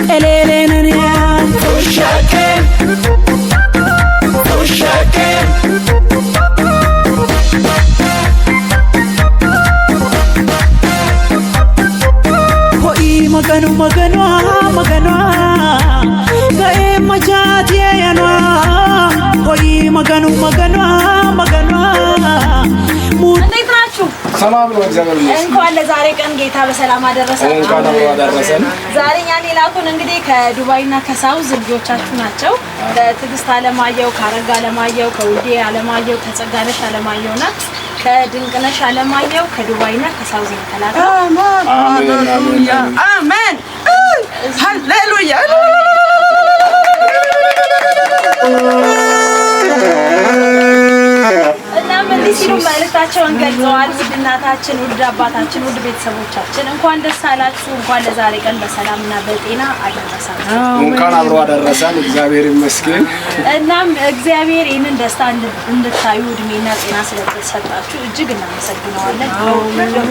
elelenen Uşakken hoi maganu maganu gae majati yana hoi maganu እንዴት ናችሁ? ሰላም ነው እግዚአብሔር ይመስገን። እንኳን ለዛሬ ቀን ጌታ በሰላም አደረሰን። እንኳን አደረሰን። ዛሬ እኛን የላኩን እንግዲህ ከዱባይና ከሳውዝ ልጆቻችሁ ናቸው። ከትግስት አለማየሁ፣ ካረጋ አለማየሁ፣ ከውዴ አለማየሁ፣ ከጸጋነሽ አለማየሁና ከድንቅነሽ አለማየሁ ከዱባይና ከሳውዝ ተላካ። ሃሌሉያ አሜን ሃሌሉያ ሲሉ መልእክታቸውን ገልጸዋል። ውድ እናታችን፣ ውድ አባታችን፣ ውድ ቤተሰቦቻችን እንኳን ደስ አላችሁ። እንኳን ለዛሬ ቀን በሰላምና በጤና አደረሳችሁ። እንኳን አብሮ አደረሰን። እግዚአብሔር ይመስገን። እናም እግዚአብሔር ይህንን ደስታ እንድታዩ እድሜና ጤና ስለተሰጣችሁ እጅግ እናመሰግነዋለን።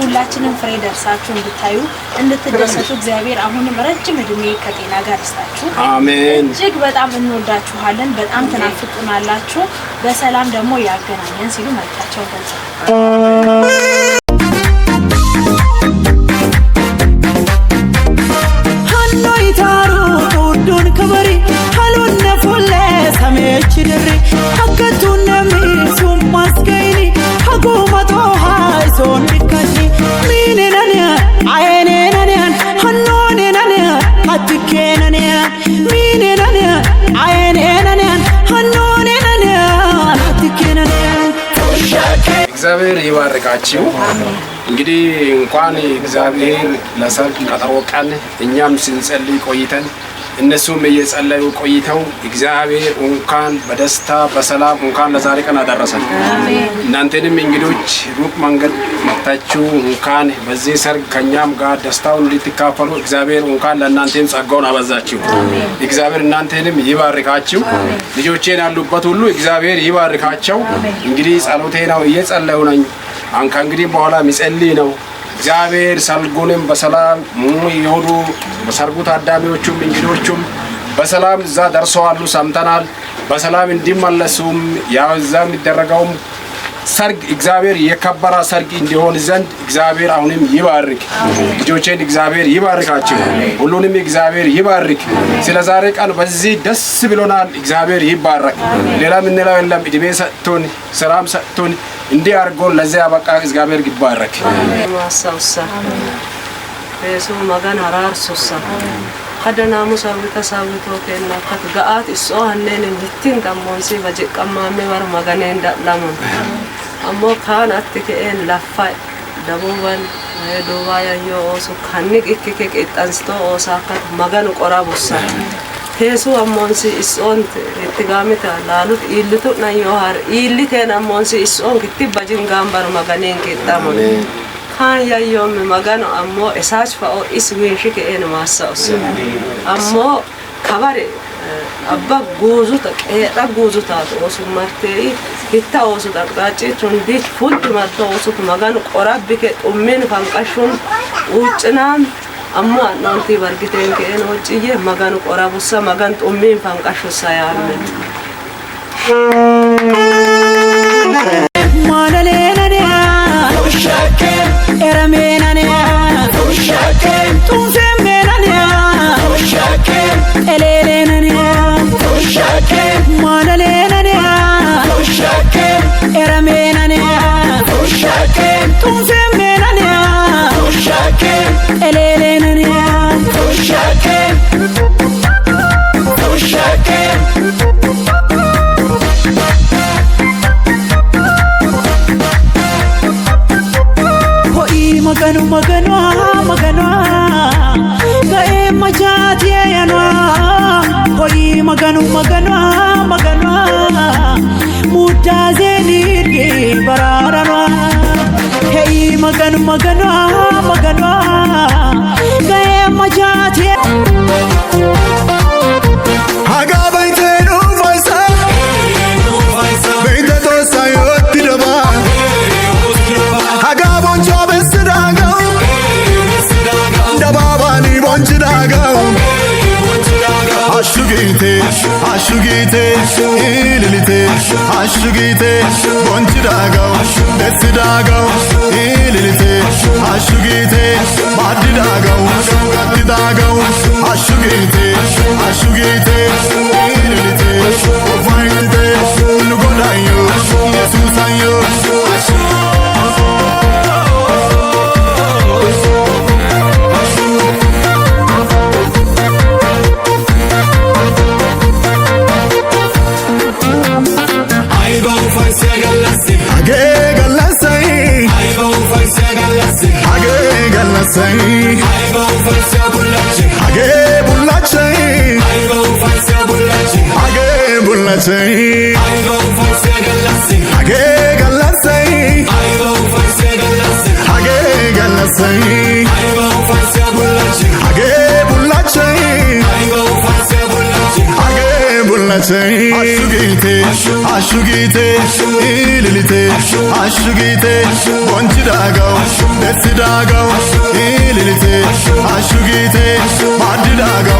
ሁላችንም ፍሬ ደርሳችሁ እንድታዩ እንድትደሰቱ እግዚአብሔር አሁንም ረጅም እድሜ ከጤና ጋር ይስጣችሁ። አሜን። እጅግ በጣም እንወዳችኋለን። በጣም ትናፍቁናላችሁ። በሰላም ደግሞ ያገናኘን ሲሉ መልእክታቸውን ገልጸዋል። እግዚአብሔር ይባርካችሁ። እንግዲህ እንኳን እግዚአብሔር ለሰርግ ቀጠሮ ቀን እኛም ስንጸልይ ቆይተን እነሱም እየጸለዩ ቆይተው እግዚአብሔር እንኳን በደስታ በሰላም እንኳን ለዛሬ ቀን አደረሰን። እናንተንም እንግዶች ሩቅ መንገድ መጥታችሁ እንኳን በዚህ ሰርግ ከኛም ጋር ደስታውን እንድትካፈሉ እግዚአብሔር እንኳን ለእናንተም ጸጋውን አበዛችሁ። እግዚአብሔር እናንተንም ይባርካችሁ። ልጆቼን ያሉበት ሁሉ እግዚአብሔር ይባርካቸው። እንግዲህ ጸሎቴ ነው፣ እየጸለዩ ነኝ። አንካ እንግዲህ በኋላ ሚጸልይ ነው። እግዚአብሔር ሰርጉንም በሰላም ይሁኑ። በሰርጉ ታዳሚዎቹም እንግዶቹም በሰላም እዛ ደርሰዋል፣ ሰምተናል። በሰላም እንዲመለሱም ያው እዛ የሚደረገው ሰርግ እግዚአብሔር የከበረ ሰርግ እንዲሆን ዘንድ እግዚአብሔር አሁንም ይባርክ። ልጆቼን እግዚአብሔር ይባርካቸው። ሁሉንም እግዚአብሔር ይባርክ። ስለዛሬ ቀን በዚህ ደስ ብሎናል። እግዚአብሔር ይባረክ። ሌላ ምን ነው የለም። እድሜ ሰጥቶን ሰላም ሰጥቶን እንዲህ አድርጎን ለዚያ ያበቃ እግዚአብሔር ይባረክ። ማሳውሳ በሱ ማጋን አራርሶሳ ሀደና ሙሳዊ ተሳውቶ ከና ከጋአት እሶ ሀነን እንትን ደሞንሲ በጀቀማሜ ወር ማጋኔ እንዳላሙ አሞ ካን አትከኤን ላፋ ደቡባን ዱባይ ያዮሱ ካንቅ እክከ ጣንስቶ ኦሳካት ማጋን ቆራቡሳ ቴሱ አሞንሲ እሶንት እትጋሚታ ላሉት ኢልቱ ናዮሃር ኢልቴን አሞንሲ እሶን ክትባጅን ጋምባር ማጋኔን ከጣሙ ካን ያዮም ማጋን አሞ እሳች ፈኦ ኢስዊንሽ ከኤን ማሳውስ አሞ ካባሬ አባ ጉዙታ ቀራ ጉዙታ ኦሱ ማርቴይ hitta osu daqaci tundi fulti matto osu magan qorabike ummin fanqashun uccinam amma nanti bargiten keen hojjiye magan qorabussa magan ummin fanqashussa yaanne manalena Uşakken eramena Uşakken tunsemena Uşakken elelena Uşakken manalena Uşakken eramena Uşakken tunsemena Uşakken elelena Uşakken Uşakken magano gae majati yana hoi magano mutazeli bararana hei magano gae majati Ashugite, ililite, ashugite, bonchidago, desidago, ililite, ashugite, madidago, gatidago, ashugite, ililite, vaitite, nugodayo, Yesusayo, Ashugite, ililite, ashugite, bonchidago, desidago, ililite, ashugite, madidago,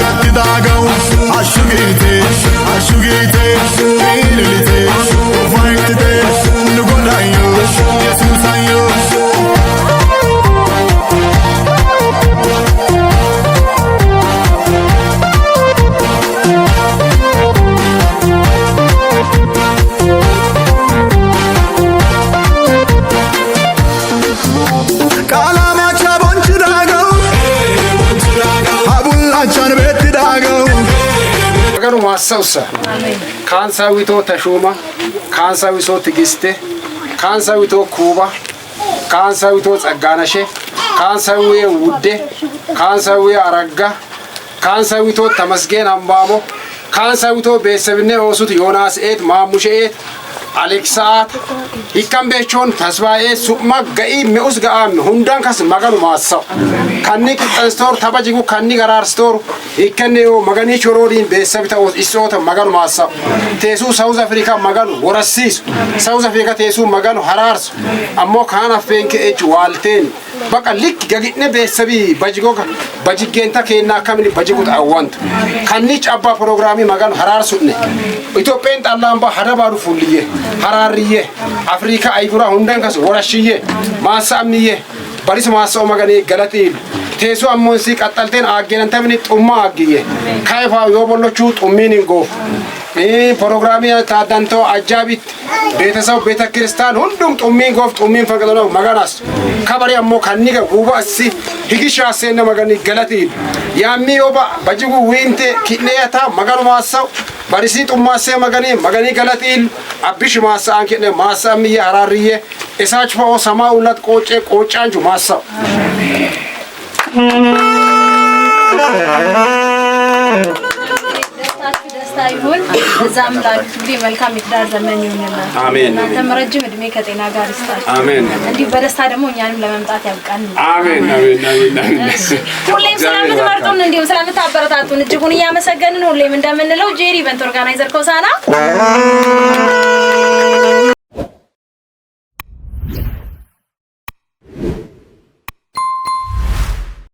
gatidago, ashugite, ililite, vaitite, nugodayo, Yesusayo. Sausa. Kansa wito tashuma, kansa wito tigiste, kansa wito kuba, kansa wito tsaganashe, kansa wiye wudde, kansa wiye aragga, kansa wito tamasgen ambamo, kansa wito besebne osut Yonas et mamushe et Alexat hikam bechon tasbae summa gai meus gaam hundan kas maganu massa kanni store tabajigu kanni garar store ikkaneo magani chorodin besabita os isota maganu massa tesu South Africa maganu worasis South Africa tesu maganu harars ammo kana fenke ech walten baka lik gagitne besabi bajigoka bajigenta kenna kamni bajigut awant kanni abba programi maganu hararsutne Ethiopian talamba hadabaru fulliye harariye Afrika aygura hundan kas worashiye masamniye baris maso magani galati teso ammonsi qatalten agen tamni tumma agiye kayfa yobollochu tumminingo programi tadanto ajabit ቤተሰብ ቤተክርስቲያን ሁሉም ጡሚን ጎፍ ጡሚን ፈቀደለው ማጋናስ ካባሪ አሞ ካኒጋ ጉባሲ ሂግሻሰነ ማጋኒ ገለቲ ያሚዮባ በጅጉ ዊንቴ ኪኔያታ ማጋኑ ማሳው ባሪሲ ጡማሰ ማጋኒ ገለቲ አብሽ ማሳ አንከነ ማሳም ያራሪየ እሳች ፈኦ ሰማውለት ቆጫንጁ ማሳው ይሁን እዛም ላክሊ መልካም ይዳር ዘመን ይሁንና አሜን ተመረጅም እድሜ ከጤና ጋር ይስጣል አሜን እንዲህ በደስታ ደግሞ እኛንም ለመምጣት ያብቃን አሜን ሁሌም ስለምትመርጡን እንዲሁ ስለምታበረታቱን እጅጉን ያመሰገንን ሁሌም እንደምንለው ጄሪ ኢቨንት ኦርጋናይዘር ኮሳና